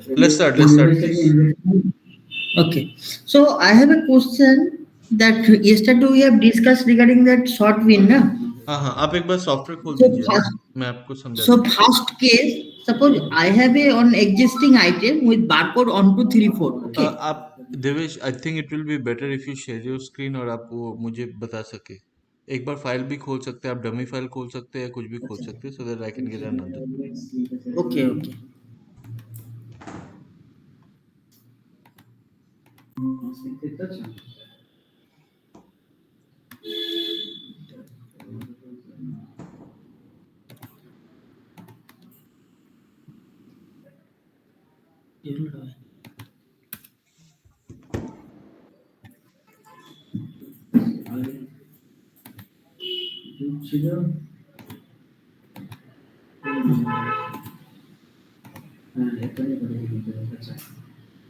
Let's start, please. Okay. So I have a question that yesterday we have discussed regarding that short win, na? हाँ हाँ, आप एक बार software खोल So दीजिए ना, first, मैं आपको समझा so दूंगा. first case, suppose I have a on existing item with barcode 1234. Okay. आप Devesh, I think it will be better if you share your screen और आप वो मुझे बता सके. एक बार फाइल भी खोल सकते हैं आप, डमी फाइल खोल सकते हैं या कुछ भी खोल सकते हैं, so that I can get an understanding. Okay. Okay.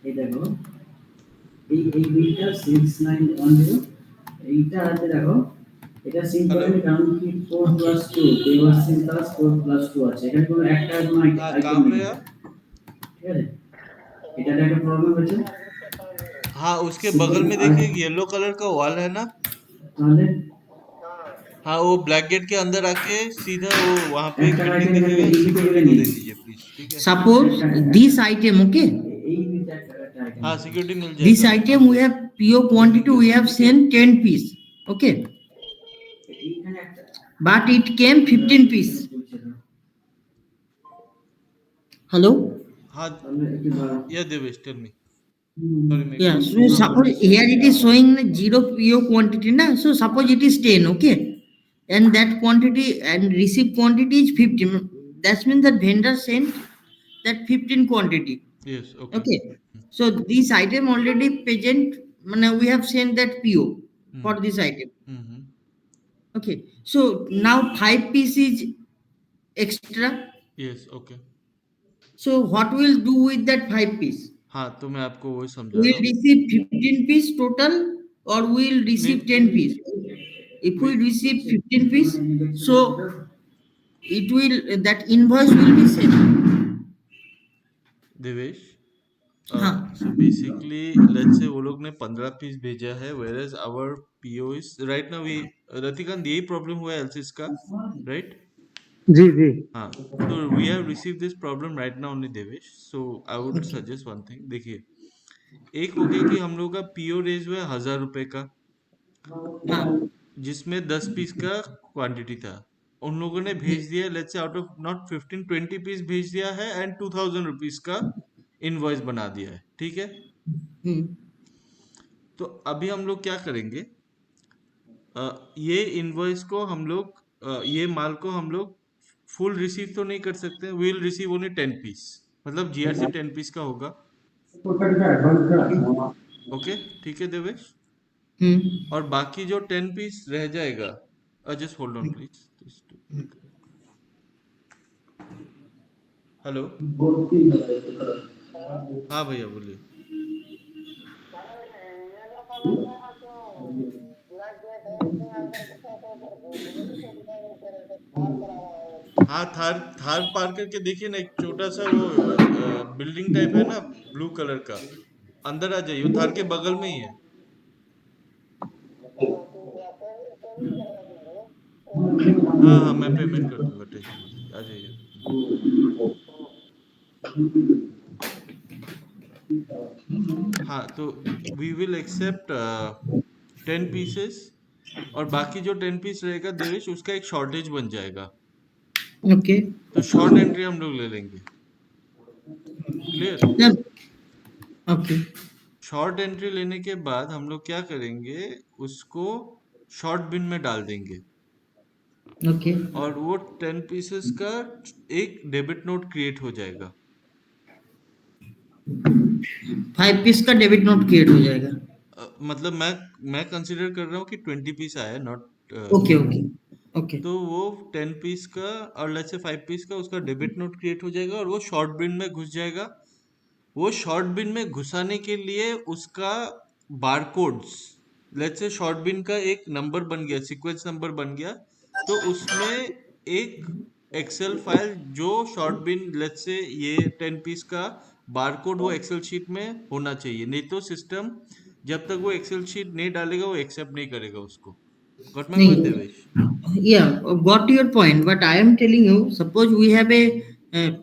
এই দেখো এই বিলটা 6910 এইটা আছে দেখো এটা সিম हेलो. করে কারণ কি 4 প্লাস 2 দেওয়ার সিম প্লাস 4 প্লাস 2 আছে এখানে কোনো একটা কোনো हाँ, আইটেম कहाँ নেই पे आप? ঠিক আছে এটা একটা প্রবলেম হচ্ছে हाँ, उसके बगल সিকিউরিটি में আর देखिए येलो कलर का वॉल है ना. তাহলে हाँ, वो ब्लैक गेट के अंदर आके सीधा वो वहाँ पे एक একটা बिल्डिंग আইটেম এখানে दिखेगा, এই सिक्योरिटी ভিতরে को নেই दे दीजिए प्लीज, ठीक है. suppose this item okay এই বিলটা একটা আইটেম हाँ, আছে सिक्योरिटी मिल this जाएगा item we have PO building quantity के we अंदर. have sent 10 piece okay but it came 15 piece hello हाँ, या देवेश टेल मी. सॉरी मैं yeah so हाँ suppose बोलिए. here it is showing zero PO quantity na so suppose it is 10 okay and that quantity and receipt quantity is 15 that means that vendor sent that 15 quantity yes, okay. okay so this item already present we have sent that PO for hmm this item hmm okay so now 5 piece is extra yes, okay. so what will do with that 5 piece हाँ, तो मैं आपको वही समझा रहा we'll हूँ. receive 15 piece total or we'll receive नहीं, 10 piece if we we receive 15 piece so it will that invoice will be sent Devesh, हाँ सो बेसिकली लेट्स से वो लोग ने 15 पीस भेजा है, whereas our PO is right now we. Ratikant, यही problem हुआ है एलसिस का, राइट? जी जी हाँ, तो we have receive this problem right now only Devesh. So I would okay suggest one thing. देखिए, एक हो गया कि हम लोग का पीओ रेज हुआ है 1000 रुपए का, हाँ जिसमें 10 पीस का क्वांटिटी था. उन लोगों ने भेज दिया, let's say out of not 15 20 piece भेज दिया है एंड 2000 रुपीज का इनवॉइस बना दिया है, ठीक है. hmm. तो अभी हम लोग क्या करेंगे, ये इनवॉइस को हम लोग ये माल को हम लोग फुल रिसीव तो नहीं कर सकते. We will receive only 10 piece, मतलब जीआरसी 10 पीस का होगा. ओके, ठीक है देवेश. Hmm. और बाकी जो 10 पीस रह जाएगा, just hold on please. Hello. हाँ भैया बोलिए. हाँ, थार थार पार करके देखिए ना, एक छोटा सा वो बिल्डिंग टाइप है ना, ब्लू कलर का. अंदर आ जाइए, वो थार के बगल में ही है. हाँ हाँ, मैं पेमेंट कर दूंगा, टेंशन मत लीजिए, आ जाइए. हाँ, तो वी विल एक्सेप्ट 10 पीसेस, और बाकी जो 10 पीस रहेगा देवेश, उसका एक शॉर्टेज बन जाएगा. okay तो शॉर्ट एंट्री हम लोग ले लेंगे. Clear? yeah. okay short entry लेने के बाद हम लोग क्या करेंगे, उसको शॉर्ट बिन में डाल देंगे, okay और वो 10 पीसेस का एक डेबिट नोट क्रिएट हो जाएगा. 5 piece का डेबिट नोट क्रिएट हो जाएगा मतलब मैं कंसिडर कर रहा हूँ कि 20 पीस आया, नॉट. ओके ओके ओके तो वो 10 पीस का और लेट्स से 5 पीस का उसका डेबिट नोट क्रिएट हो जाएगा, और वो शॉर्ट बिन में घुस जाएगा. वो शॉर्ट बिन में घुसाने के लिए उसका बारकोड्स, लेट्स से शॉर्ट बिन का एक नंबर बन गया, सीक्वेंस नंबर बन गया, तो उसमें एक एक्सेल फाइल जो शॉर्ट बिन लेट्स से ये 10 पीस का बारकोड वो एक्सेल शीट में होना चाहिए, नहीं तो सिस्टम जब तक वो एक्सेल शीट नहीं डालेगा वो एक्सेप्ट नहीं करेगा उसको। गॉट माय पॉइंट नहीं, Devesh? yeah, got your point, but I am telling you, suppose we have a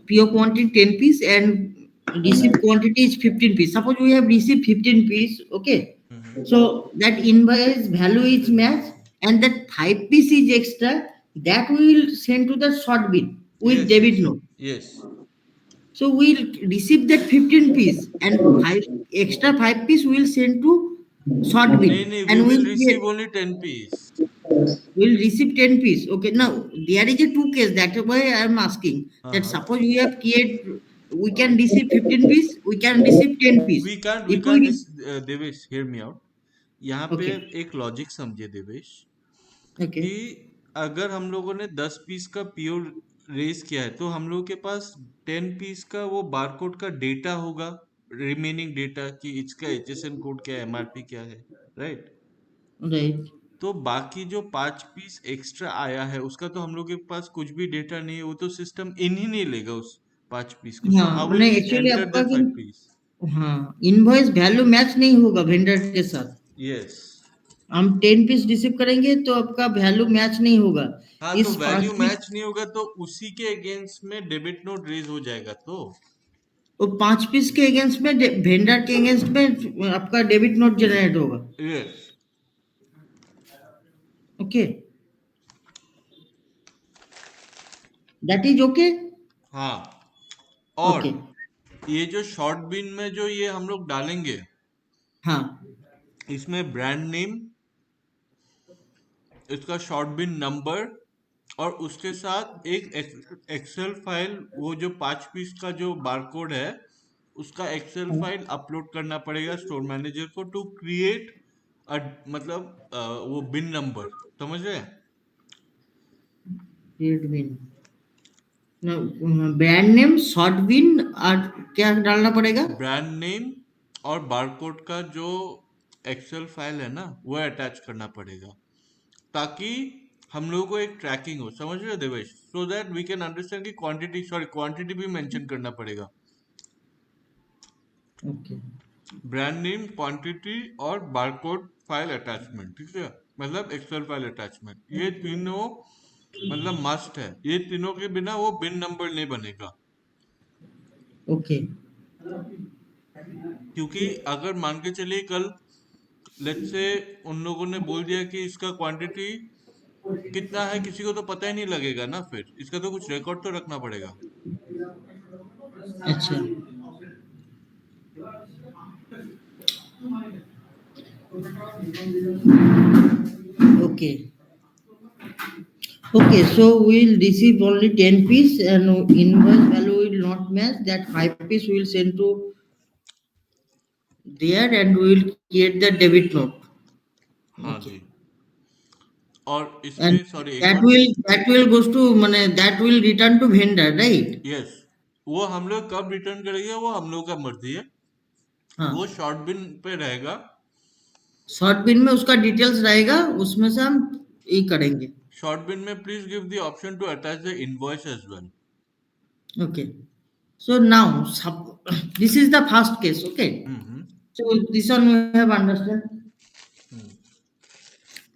PO quantity 10 piece and receipt quantity is 15 piece. Suppose we have received 15 piece, okay. So that invoice value is matched and that 5 piece is extra, that we will send to the short bill with yes debit yes note. Yes, So we'll receive that 15 piece and 5 extra 5 piece we'll send to short bill नहीं नहीं, we and will we'll get receive only 10 piece. will receive 10 piece. Okay, now there is a two case. That is why I am asking हाँ that हाँ, suppose we have create, we can receive 15 piece, we can receive 10 piece. We If can't we Devesh, hear me out. यहाँ पे okay, एक logic समझे देवेश, कि okay, अगर हम लोगों ने 10 पीस का पीओ रेज किया है तो हम लोगों के पास 10 पीस का वो बारकोड का डेटा होगा, रिमेनिंग डेटा, कि इसका एचएसएन कोड क्या है, एमआरपी क्या है, राइट? right. तो बाकी जो 5 पीस एक्स्ट्रा आया है उसका तो हम लोग के पास कुछ भी डेटा नहीं है, वो तो सिस्टम इन ही नहीं लेगा उस 5 पीस को। सो हाँ, हाउ विल मैंने वी एक्चुअली एंटर आपका द कि 5 पीस? हाँ इनवॉइस वैल्यू मैच नहीं होगा वेंडर के साथ। यस। हम 10 पीस रिसीव करेंगे तो आपका वैल्यू मैच नहीं होगा। हाँ, तो इस 5 वैल्यू पीस मैच नहीं होगा तो उसी के अगेंस्ट में डेबिट नोट रेज हो जाएगा तो। और 5 पीस के अगेंस्ट में वेंडर के अगेंस्ट में आपका डेबिट नोट जनरेट होगा। Yes. Okay, that is okay. हाँ, और ओके, ये जो शॉर्ट बिन में जो ये हम लोग डालेंगे, हाँ, इसमें ब्रांड नेम, इसका शॉर्ट बिन नंबर, और उसके साथ एक एक्सेल फाइल, वो जो 5 पीस का जो बारकोड है उसका एक्सेल फाइल अपलोड करना पड़ेगा स्टोर मैनेजर को टू क्रिएट मतलब वो बिन नंबर, समझ रहे हैं? Red win, brand name short win और क्या डालना पड़ेगा? ब्रांड नेम और बारकोड का जो एक्सेल फाइल है ना वो अटैच करना पड़ेगा, ताकि हम लोगों को एक ट्रैकिंग हो, समझ रहे हो Devesh? So that we can understand कि क्वांटिटी, सॉरी क्वांटिटी भी मेंशन करना पड़ेगा। ओके, ब्रांड नेम, क्वांटिटी और बारकोड फाइल अटैचमेंट, ठीक है? मतलब एक्सेल फाइल अटैचमेंट, ये तीनों मतलब मस्ट है। ये तीनों के बिना वो बिन नंबर नहीं बनेगा। ओके, क्योंकि अगर मान के चलिए कल लेट्स से उन लोगों ने बोल दिया कि इसका क्वांटिटी कितना है, किसी को तो पता ही नहीं लगेगा ना, फिर इसका तो कुछ रिकॉर्ड तो रखना पड़ेगा। अच्छा, okay, okay, so we'll receive only 10 piece and invoice value will not match, that 5 piece we will send to there and we will create the debit note. हाँ Okay, जी। और and इसमें सॉरी एक और, that will goes to mane that will return to vendor, right? Yes, वो हम लोग कब return करेंगे वो हम लोग का मर्जी है, वो हाँ, शॉर्ट बिन पे रहेगा। शॉर्ट बिन में उसका डिटेल्स रहेगा, उसमें से हम ये करेंगे। शॉर्ट बिन में please give the option to attach the invoice as well. Okay. So now, this is the first case. Okay. Hmm. So this one we have understood.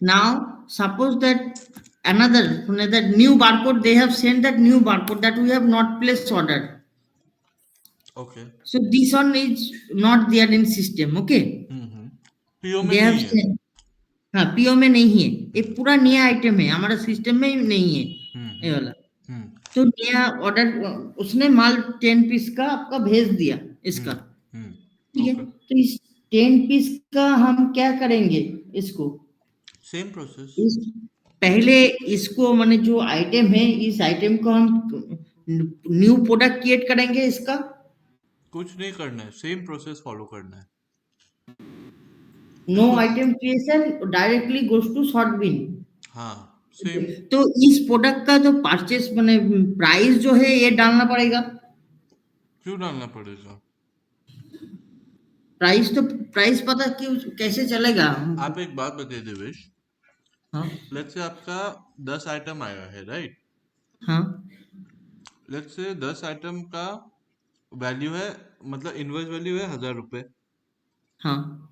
Now, suppose that another new barcode, they have sent that new barcode that we have not placed order. Okay. So this one is not there in system. Okay. Hmm, PO में They have नहीं है। sent. हाँ, PO में नहीं है, ये पूरा नया आइटम है, हमारा सिस्टम में नहीं है ये हम्म वाला। हम्म तो नया ऑर्डर, उसने माल 10 पीस का आपका भेज दिया इसका, ठीक है। ओके, तो इस 10 पीस का हम क्या करेंगे इसको, सेम प्रोसेस। इस पहले इसको माने जो आइटम है इस आइटम को हम न्यू प्रोडक्ट क्रिएट करेंगे इसका। कुछ नहीं करना है, सेम प्रोसेस फॉलो करना है नो इसको। Item creation, directly goes to short bin. हाँ, सेम। तो इस प्रोडक्ट का जो परचेस माने प्राइस जो है ये डालना पड़ेगा। क्यों डालना पड़ेगा? प्राइस तो प्राइस पता क्यों कैसे चलेगा आप हमको? एक बात बताइए देवेश, हाँ, लेट्स से आपका 10 आइटम आया है, राइट? हाँ, लेट्स से 10 आइटम का वैल्यू है, मतलब इनवॉइस वैल्यू है 1000 रुपए, हाँ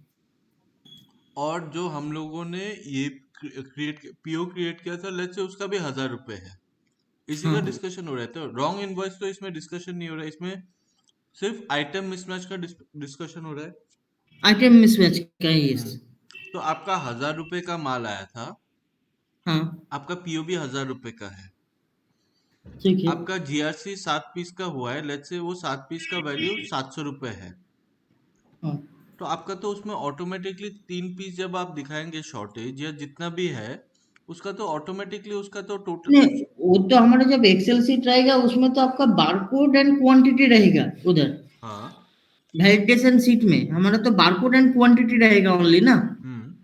और जो हम लोगों ने ये पीओ क्रिएट किया था, लेट्स से उसका भी 1000 रुपए है। इसी का हाँ डिस्कशन हो रहा है। तो रॉन्ग इनवॉइस तो इसमें डिस्कशन नहीं हो रहा है, इसमें सिर्फ आइटम मिसमैच का डिस्कशन हो रहा है। आइटम मिसमैच का है, यस। हम्म। तो आपका 1000 रुपए का माल आया था, हाँ आपका पीओ भी 1000 रुपए का है, ठीक है। आपका जीआरसी 7 पीस का हुआ है, लेट्स से वो 7 पीस का वैल्यू 700 रुपए है। हाँ तो आपका तो उसमें ऑटोमेटिकली 3 पीस जब आप दिखाएंगे शॉर्टेज या जितना भी है, उसका तो ऑटोमेटिकली उसका तो टोटल। नहीं, वो तो हमारा जब एक्सेल सीट रहेगा उसमें तो आपका बारकोड एंड क्वांटिटी रहेगा उधर। हाँ। वैलिडेशन सीट में हमारा तो बारकोड एंड क्वांटिटी रहेगा ओनली ना। हम्म।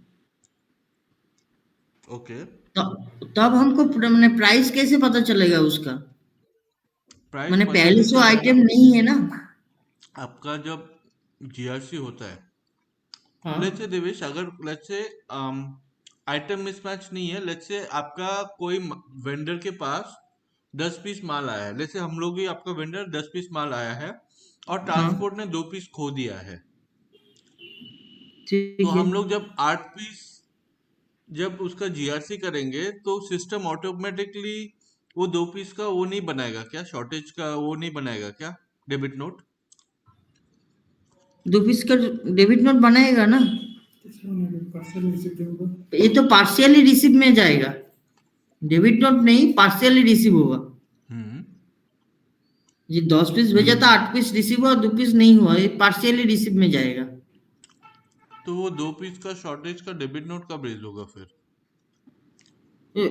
ओके। तो तब हमको मैंने प्राइस कैसे पता चलेगा उसका? प्राइस मैंने पता पहले नहीं से चल रहा है आइटम ना। नहीं है ना। आपका जब जीआरसी होता है, लेट्स से हाँ देवेश, अगर लेट्स से आइटम मिसमैच नहीं है, लेट्स से आपका कोई वेंडर के पास 10 पीस माल आया है, लेट्स से हम लोग ही आपका वेंडर 10 पीस माल आया है और हाँ ट्रांसपोर्ट ने 2 पीस खो दिया है। तो ठीक है। हम लोग जब 8 पीस जब उसका जीआरसी करेंगे तो सिस्टम ऑटोमेटिकली वो 2 पीस का वो नहीं बनाएगा क्या, शॉर्टेज का वो नहीं बनाएगा क्या, डेबिट नोट? 2 पीस का डेबिट नोट बनाएगा ना। ये तो पार्शियली रिसीव में जाएगा, डेबिट नोट नहीं, पार्शियली रिसीव होगा। हम्म। ये 10 पीस भेजा था, 8 पीस रिसीव हुआ, 2 पीस नहीं हुआ, ये पार्शियली रिसीव में जाएगा। तो वो 2 पीस का शॉर्टेज का डेबिट नोट कब रेज होगा फिर? ये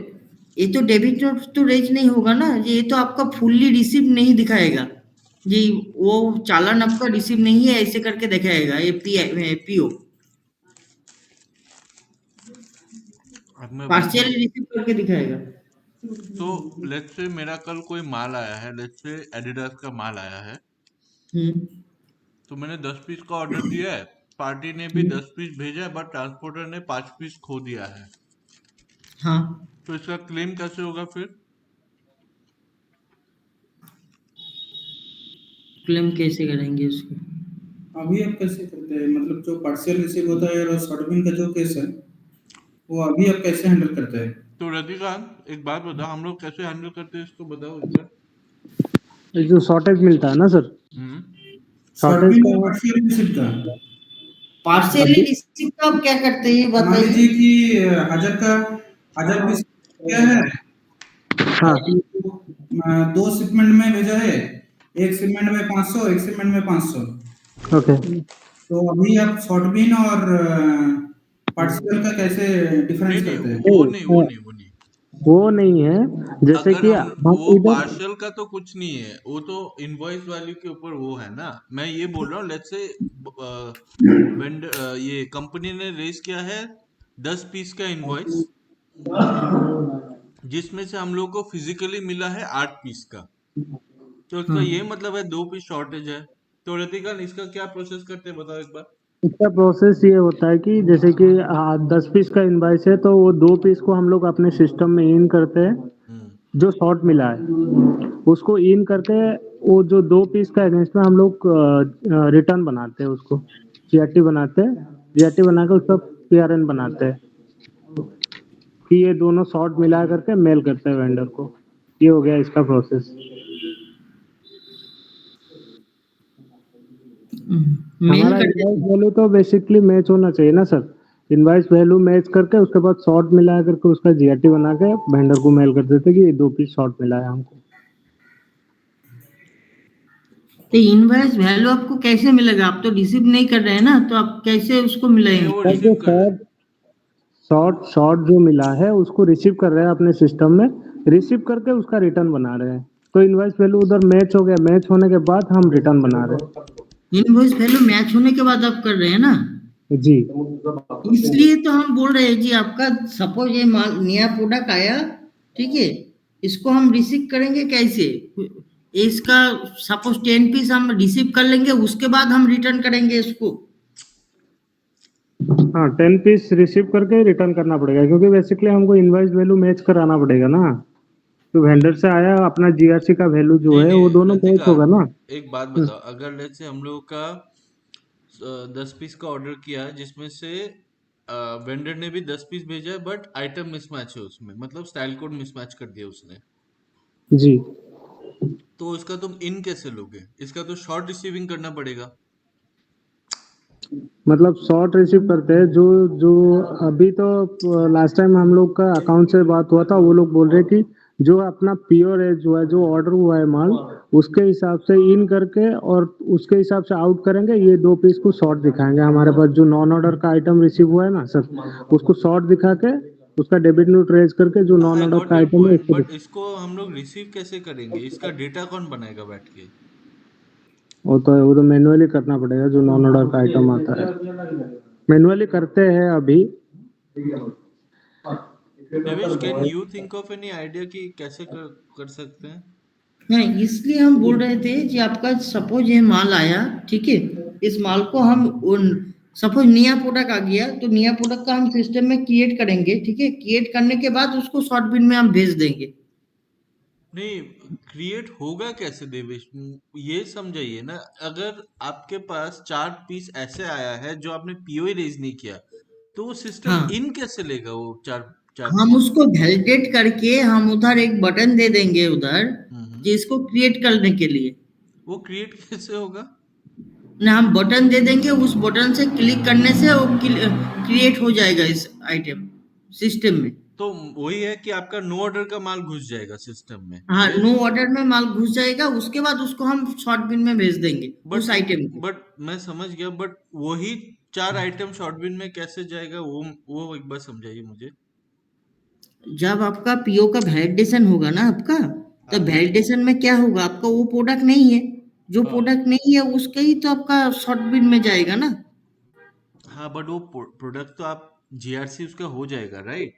ये तो डेबिट नोट तो रेज नहीं होगा ना, ये तो आपका फुल्ली रिसीव नहीं दिखाएगा जी। वो चालान आपका रिसीव नहीं है ऐसे करके दिखाएगा, ये पीओ अब मैं वही पार्शियली चीज। रिसीव करके दिखाएगा। तो लेट्स से मेरा कल कोई माल आया है, लेट्स से एडिडास का माल आया है, हम्म तो मैंने 10 पीस का ऑर्डर दिया है, पार्टी ने भी हम्म, 10 पीस भेजा है, बट ट्रांसपोर्टर ने 5 पीस खो दिया है। हाँ। तो इसका क्लेम कैसे होगा फिर? क्लेम कैसे करेंगे उसको? अभी आप कैसे करते हैं, मतलब जो पार्शियल रिसीव होता है और शॉर्टबिन का जो केस है वो अभी आप कैसे हैंडल करते हैं? तो रतिकांत, एक बात बताओ, हम लोग कैसे हैंडल करते हैं इसको, बताओ एक बार। ये जो शॉर्टेज मिलता है ना सर, हम्म। शॉर्टेज शॉर्टबिन का और पार्शियल रिसीव का पार्शियली अभी रिसीव का आप क्या करते हैं ये मान बताइए। लीजिए कि 1000 पीस क्या है हाँ और दो शिपमेंट में भेजा है, एक शिपमेंट में 500, एक शिपमेंट में 500। ओके। तो अभी आप शॉर्टबिन और पार्शियल का कैसे नहीं डिफरेंस नहीं, करते हैं? वो नहीं वो नहीं वो नहीं। वो नहीं है, जैसे अगर कि हम हम वो इधर पार्शियल का तो कुछ नहीं है, वो तो इनवॉइस वैल्यू के ऊपर वो है ना। मैं ये बोल रहा हूँ, लेट्स से ये कंपनी ने रेज किया है 10 पीस का इनवॉइस, जिसमें से हम लोग को फिजिकली मिला है 8 पीस का। तो इसका ये हाँ मतलब है 2 पीस शॉर्टेज है। तो ऋतिका, इसका क्या प्रोसेस करते हैं बताओ एक बार। इसका प्रोसेस ये होता है कि जैसे कि 10 पीस का इनवाइस है तो वो 2 पीस को हम लोग अपने सिस्टम में इन करते हैं, हम्म। जो शॉर्ट मिला है उसको इन करके वो जो 2 पीस का अगेंस्ट में हम लोग रिटर्न बनाते हैं, उसको जीआरटी बनाते हैं, जीआरटी बना के उसका पीआरएन बनाते हैं कि ये दोनों शॉर्ट मिला करके मेल करते हैं वेंडर को। ये हो गया इसका प्रोसेस। मेल हमारा करते इनवाइस हैं। वैल्यू तो बेसिकली मैच होना चाहिए ना सर। इनवाइस वैल्यू मैच करके उसके बाद शॉर्ट मिला करके उसका जीआरटी बना के वेंडर को मेल कर देते कि ये 2 पीस शॉर्ट मिला है हमको। तो इनवॉइस वैल्यू आपको कैसे मिलेगा? आप तो रिसीव नहीं कर रहे हैं ना, तो आप कैसे उसको नहीं, मिलाएंगे? वो सर जो रिसीव कर रहे हैं। शॉर्ट शॉर्ट शॉर्ट जो मिला है उसको रिसीव कर रहे हैं अपने सिस्टम में, रिसीव करके उसका रिटर्न बना रहे हैं। तो इनवाइस वैल्यू उधर मैच हो गया, मैच होने के बाद हम रिटर्न बना रहे इनवॉइस वैल्यू मैच होने के बाद आप कर रहे हैं ना। हैं जी। इसलिए तो हम बोल रहे हैं जी, आपका सपोज ये माल नया प्रोडक्ट आया, ठीक है, इसको हम रिसीव करेंगे कैसे? इसका सपोज 10 पीस हम रिसीव कर लेंगे, उसके बाद हम रिटर्न करेंगे इसको। हाँ 10 पीस रिसीव करके रिटर्न करना पड़ेगा, क्योंकि बेसिकली हमको इनवाइस वैल्यू मैच कराना पड़ेगा ना। जो वेंडर से आया अपना जीआरसी का वैल्यू जो नहीं है वो नहीं दोनों मैच रतिका, होगा ना। एक बात हम्म, बताओ, अगर लेट्स से हम लोगों का 10 पीस का ऑर्डर किया है, जिसमें से वेंडर ने भी 10 पीस भेजा है, बट आइटम मिसमैच है उसमें, मतलब स्टाइल कोड मिसमैच कर दिया उसने, जी। तो इसका तुम इन कैसे लोगे? इसका तो शॉर्ट रिसीविंग करना पड़ेगा। मतलब शॉर्ट रिसीव करते हैं जो जो अभी तो लास्ट टाइम हम लोग का अकाउंट से बात हुआ था, वो लोग बोल रहे कि जो अपना प्योर है जो है जो ऑर्डर हुआ है माल उसके हिसाब से इन करके और उसके हिसाब से आउट करेंगे, ये 2 पीस को शॉर्ट दिखाएंगे हमारे पास जो नॉन ऑर्डर का आइटम रिसीव हुआ है ना सर, उसको शॉर्ट दिखा के उसका डेबिट नोट रेज करके जो नॉन आई ऑर्डर गॉट का योर आइटम है पॉइंट, उसको बट इसको हम लोग रिसीव कैसे करेंगे? इसका डेटा कौन बनाएगा बैठ के? वो तो मैनुअली करना पड़ेगा जो नॉन ऑर्डर का आइटम आता है, मैनुअली करते हैं अभी। Devesh, can you think of any idea कि कैसे कर सकते हैं? नहीं, इसलिए हम बोल रहे थे कि आपका सपोज ये माल आया, ठीक है, इस माल को हम उन सपोज नया प्रोडक्ट आ गया तो नया प्रोडक्ट का हम सिस्टम में क्रिएट करेंगे, ठीक है, क्रिएट करने के बाद उसको शॉर्ट बिन में हम भेज देंगे। नहीं, क्रिएट होगा कैसे देवेश? ये समझाइए ना। अगर आपके पास 4 पीस ऐसे आया है जो आपने पीओ रेज नहीं किया, तो वो सिस्टम हाँ, इन कैसे लेगा वो चार चार हम पीस को? उसको वैलिडेट करके हम उधर एक बटन दे देंगे उधर, हम्म। जिसको क्रिएट करने के लिए वो क्रिएट कैसे होगा? ना हम बटन दे देंगे, उस बटन से क्लिक करने से वो क्रिएट हो जाएगा इस आइटम सिस्टम में। तो वही है कि आपका नो ऑर्डर का माल घुस जाएगा सिस्टम में। हाँ, नो यस। ऑर्डर में माल घुस जाएगा, उसके बाद उसको हम शॉर्ट बिन में भेज देंगे बट उस आइटम को। बट मैं समझ गया, बट वही 4 आइटम शॉर्ट बिन में कैसे जाएगा? वो एक बार समझाइए मुझे। जब आपका पीओ का वैलिडेशन होगा ना आपका, तो हाँ वैलिडेशन में क्या होगा, आपका वो प्रोडक्ट नहीं है, जो हाँ प्रोडक्ट नहीं है उसका ही तो आपका शॉर्ट बिन में जाएगा ना। हाँ, बट वो प्रोडक्ट तो आप जीआरसी उसका हो जाएगा, राइट?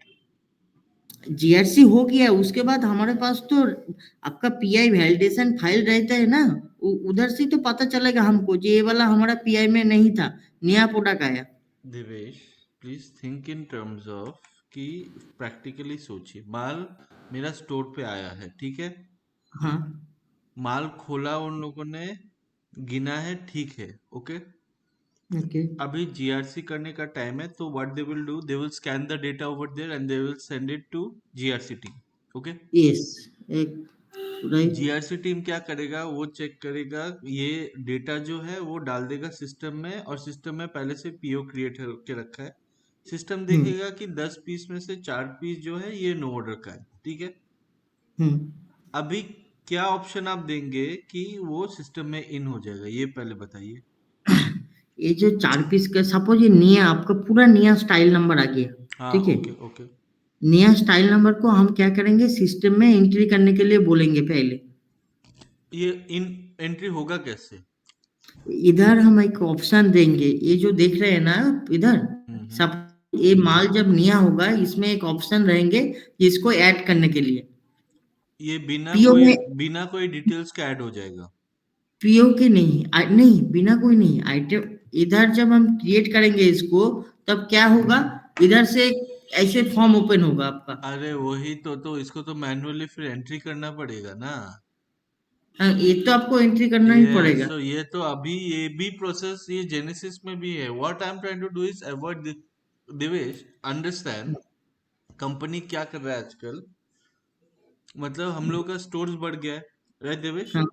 जीआरसी हो गया, उसके बाद हमारे पास तो आपका पीआई वैलिडेशन फाइल रहता है ना, उधर से तो पता चलेगा हमको कि ये वाला हमारा पीआई में नहीं था, नया प्रोडक्ट आया। Devesh, please think in terms of कि प्रैक्टिकली सोचिए। माल मेरा स्टोर पे आया है, ठीक है, हाँ, माल खोला उन लोगों ने, गिना है, ठीक है, ओके। ओके, अभी जीआरसी करने का टाइम है, तो what they will do, they will scan the data over there and they will send it to GRC team, okay. Yes, एक राइट। जीआरसी टीम क्या करेगा, वो चेक करेगा, ये डेटा जो है वो डाल देगा सिस्टम में, और सिस्टम में पहले से पीओ क्रिएट करके रखा है। सिस्टम हम्म, देखेगा कि 10 पीस में से 4 पीस जो है ये नो ऑर्डर का है, ठीक है। हम्म। अभी क्या ऑप्शन आप देंगे कि वो सिस्टम में इन हो जाएगा, ये पहले बताइए। ये जो 4 पीस का सपोज ये नया आपका पूरा नया स्टाइल नंबर आ गया, हाँ, ठीक है, ओके ओके। नया स्टाइल नंबर को हम क्या करेंगे, सिस्टम में एंट्री करने के लिए बोलेंगे पहले। ये इन एंट्री होगा कैसे? इधर हम एक ऑप्शन देंगे, ये जो देख रहे हैं ना आप इधर, हम्म। सब ये माल जब नया होगा इसमें एक ऑप्शन रहेंगे इसको ऐड करने के लिए। ये पीओ में, बिना कोई डिटेल्स का ऐड हो जाएगा? पीओ की नहीं, नहीं बिना कोई नहीं आइटम, इधर जब हम क्रिएट करेंगे इसको तब क्या होगा, इधर से ऐसे फॉर्म ओपन होगा आपका। अरे वही तो इसको तो मैन्युअली फिर एंट्री करना पड़ेगा ना। हाँ, ये तो आपको एंट्री करना ही ये पड़ेगा। सो ये तो अभी ये भी प्रोसेस ये जेनेसिस में भी है। What I am trying to do is avoid Divesh, understand. Company क्या कर रहा है आजकल, मतलब हम लोग का स्टोर्स बढ़ गया है, राइट देवेश? हाँ,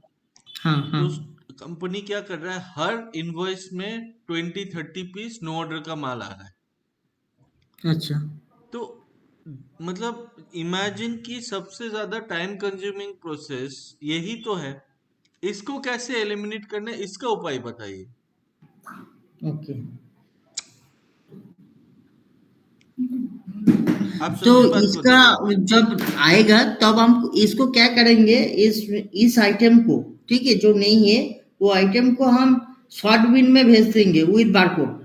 हाँ, हाँ। तो कंपनी क्या कर रहा है, हर इनवॉइस में 20-30 पीस नो ऑर्डर का माल आ रहा है। अच्छा, तो मतलब इमेजिन कि सबसे ज्यादा टाइम कंज्यूमिंग प्रोसेस यही तो है। इसको कैसे एलिमिनेट करना है, इसका उपाय बताइए। ओके। आप तो समझे बात को इसका देवेश? जब आएगा तब हम इसको क्या करेंगे, इस आइटम को, ठीक है, जो नहीं है वो आइटम को हम शॉर्ट बिन में भेज देंगे विद बारकोड।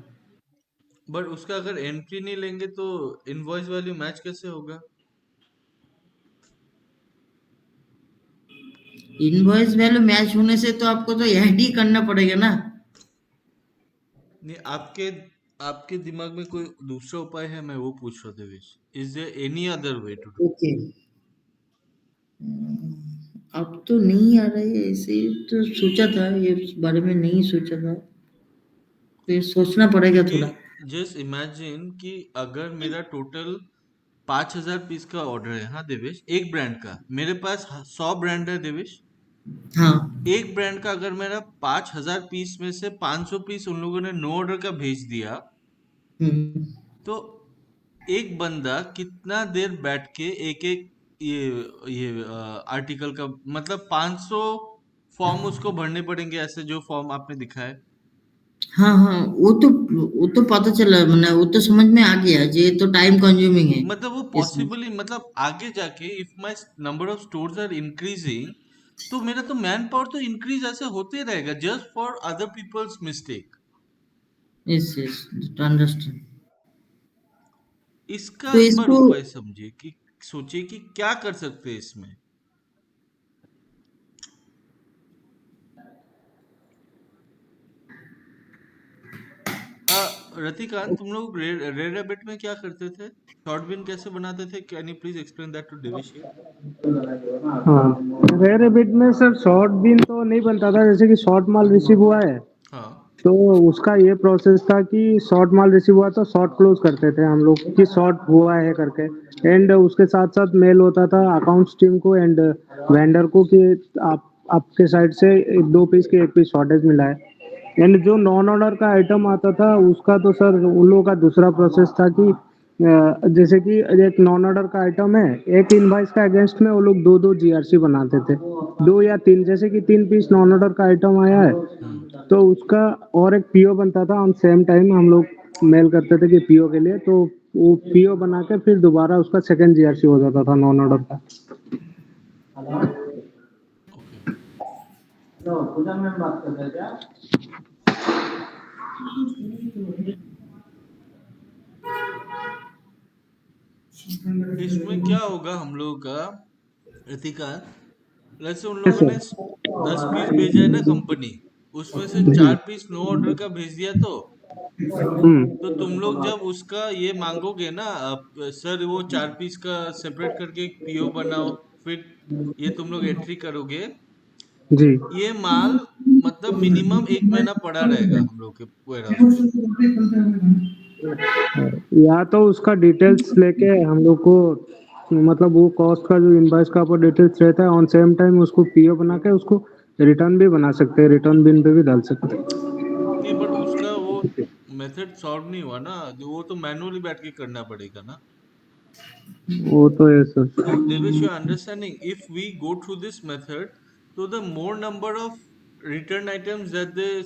बट उसका अगर एंट्री नहीं लेंगे तो इनवॉइस वैल्यू मैच कैसे होगा? इनवॉइस वैल्यू मैच होने से तो आपको तो ऐड ही करना पड़ेगा ना। नहीं, आपके आपके दिमाग में कोई दूसरा उपाय है, मैं वो पूछ रहा हूँ Devesh. Is there any other way to do? Okay, अब तो नहीं आ रहा है ऐसे, तो सोचा था ये इस बारे में नहीं सोचा था, तो ये सोचना पड़ेगा कि थोड़ा। जस्ट इमेजिन कि अगर मेरा टोटल 5,000 पीस का ऑर्डर है, हाँ देवेश, एक ब्रांड का, मेरे पास 100 ब्रांड है देवेश। हाँ। एक ब्रांड का अगर मेरा 5,000 पीस में से 500 पीस उन लोगों ने नो ऑर्डर का भेज दिया, हम्म। तो एक बंदा कितना देर बैठ के एक एक ये आर्टिकल का, मतलब 500 फॉर्म उसको भरने पड़ेंगे, ऐसे जो फॉर्म आपने दिखाए। हाँ हाँ, वो तो पता चला, मैंने वो तो समझ में आ गया, ये तो टाइम कंज्यूमिंग है मतलब वो इसमें। पॉसिबली, मतलब आगे जाके if my number of stores are increasing, तो मेरा तो मैन पावर तो इंक्रीज ऐसे होते रहेगा just for other people's mistake. Yes yes, understand. इसका तो एक बार इसको, उपाय समझिए कि सोचिए कि क्या कर सकते हैं इसमें। रतिकांत, तुम लोग रेड रैबिट में क्या करते थे? शॉर्ट बिन कैसे बनाते थे? Can you please explain that to Divish here? हाँ, रेयर बिट में सर शॉर्ट बिन तो नहीं बनता था। जैसे कि शॉर्ट माल रिसीव हुआ है हाँ। तो उसका ये प्रोसेस था कि शॉर्ट माल रिसीव हुआ तो शॉर्ट क्लोज करते थे हम लोग कि शॉर्ट हुआ है करके। एंड उसके साथ साथ मेल होता था अकाउंट्स टीम को एंड वेंडर को कि आप आपके साइड से 2 पीस की 1 पीस शॉर्टेज मिला है। एंड जो नॉन ऑर्डर का आइटम आता था उसका तो सर उन लोगों का दूसरा प्रोसेस था कि जैसे कि एक नॉन ऑर्डर का आइटम है, एक इनवाइस का अगेंस्ट में वो लोग दो दो जीआरसी बनाते थे, 2 या 3। जैसे कि 3 पीस नॉन ऑर्डर का आइटम आया है हम्म। तो उसका और एक पीओ बनता था। ऑन सेम टाइम हम लोग मेल करते थे कि पीओ के लिए, तो वो पीओ बना के फिर दोबारा उसका सेकंड जीआरसी हो जाता था नॉन ऑर्डर का। ओके। तो पूजा मैम बात कर रहे हैं क्या? इसमें क्या होगा हम लोगों का, रितिका, जैसे उन यस लोगों ने सर। 10 पीस भेजा है ना कंपनी, उसमें से जी। 4 पीस नो ऑर्डर का भेज दिया, तो तुम लोग जब उसका ये मांगोगे ना, सर वो 4 पीस का सेपरेट करके एक पीओ बनाओ, फिर ये तुम लोग एंट्री करोगे, जी। ये माल मतलब मिनिमम 1 महीना पड़ा रहेगा हम लोग के वेयर हाउस में। या तो उसका डिटेल्स लेके हम लोग को, मतलब वो कॉस्ट का जो इनवॉइस का ऊपर डिटेल्स रहता है, ऑन सेम टाइम उसको पीओ बना के उसको रिटर्न भी बना सकते हैं, रिटर्न बिन पे भी डाल सकते हैं। नहीं, बट उसका वो मेथड सॉल्व नहीं हुआ ना, वो तो मैनुअली बैठ के करना पड़ेगा ना। वो तो है sir. So Devesh, you're understanding, if we go through this method, so the more number of return items that they,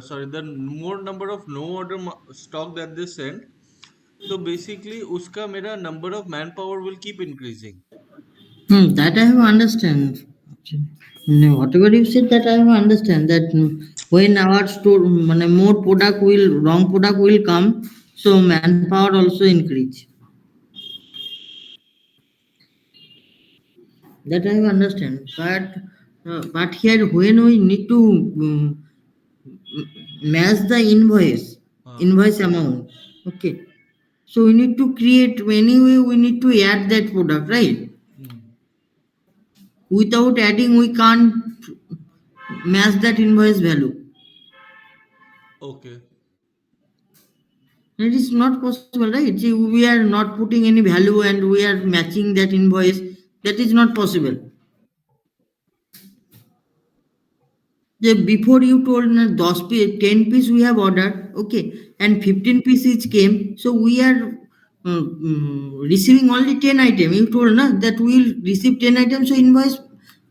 sorry, the more number of no order stock that they send, so basically uska mera number of manpower will keep increasing. That I have understand. No, whatever you said, that I have understand that when our store, more product will, wrong product will come, so manpower also increase. That I have understand. But here when we need to match the हाँ. invoice amount, okay. So we need to create, anyway we need to add that product, right? Hmm. Without adding, we can't match that invoice value. Okay. It is not possible, right? See, we are not putting any value and we are matching that invoice. That is not possible. Before you told na 10 piece, 10 piece we have ordered, okay, and 15 pieces came. So we are receiving only 10 items. You told na that we will receive 10 items. So invoice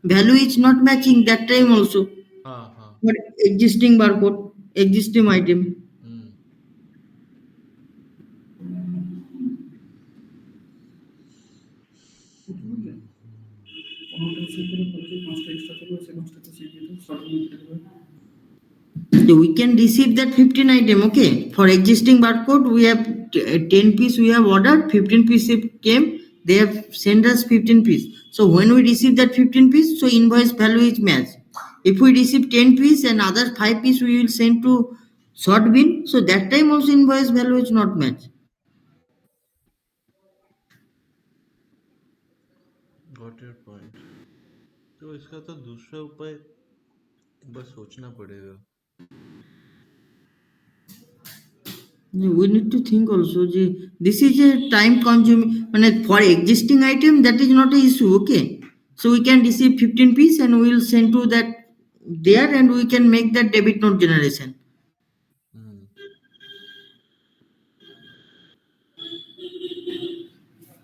value is not matching that time also. हाँ हाँ. But existing barcode, existing item. Hmm. So we can receive that 15 item, okay. For existing barcode, we have 10 piece we have ordered, 15 piece it came, they have sent us 15 piece. So when we receive that 15 piece, so invoice value is matched. If we receive 10 piece and other 5 piece we will send to short bin, so that time also invoice value is not matched. Got your point. तो इसका तो दूसरा उपाय बस सोचना पड़ेगा। We need to think also. This is a time consuming. For existing item, that is not a issue. Okay. So we can receive 15 piece and we will send to that there and we can make that debit note generation. Hmm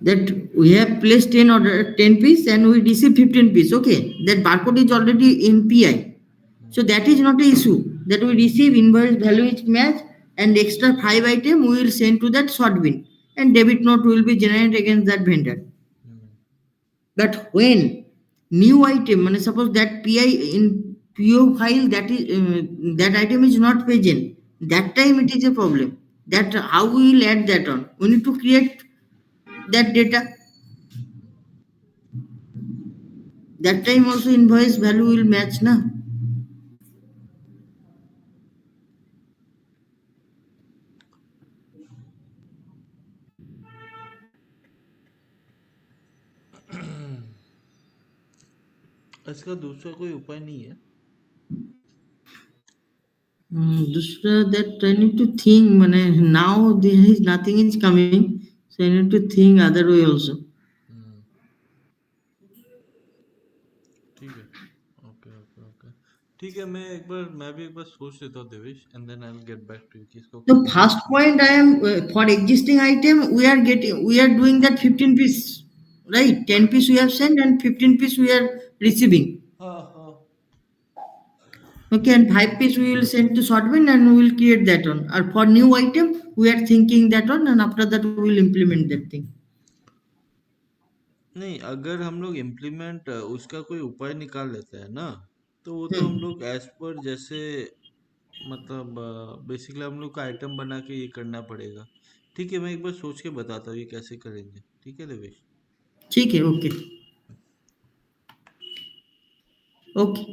That we have placed 10 order 10 piece and we receive 15 piece. Okay. That barcode is already in PI. So that is not a issue. That we receive invoice value is match and extra 5 item we will send to that short bin and debit note will be generated against that vendor. Hmm But when new item, suppose that PI in PO file that item is not present, that time it is a problem. That how we will add that on? We need to create that data. That time also invoice value will match, na? इसका दूसरा कोई उपाय नहीं है। दूसरा that I need to think. Now there is nothing is coming, so I need to think other way also. हम्म ठीक है। Okay okay okay ठीक है, मैं भी एक बार सोच लेता हूँ Devesh, and then I will get back to you कि इसको The कैसे first करना point I am for existing item we are doing that 15 piece, right? 10 piece we have sent and 15 piece we are receiving. है। हाँ हाँ Okay, and 5 piece we will send to shortbin and we will create that one. Or for new item we are thinking that one and after that we will implement that thing. नहीं, अगर हम लोग implement उसका कोई उपाय निकाल लेते हैं ना, तो वो तो हम Hmm. लोग एज पर जैसे, मतलब बेसिकली हम लोग का आइटम बना के ये करना पड़ेगा। ठीक है, मैं एक बार सोच के बताता हूँ ये कैसे करेंगे। ठीक है देवेश। ठीक है, okay. Okay.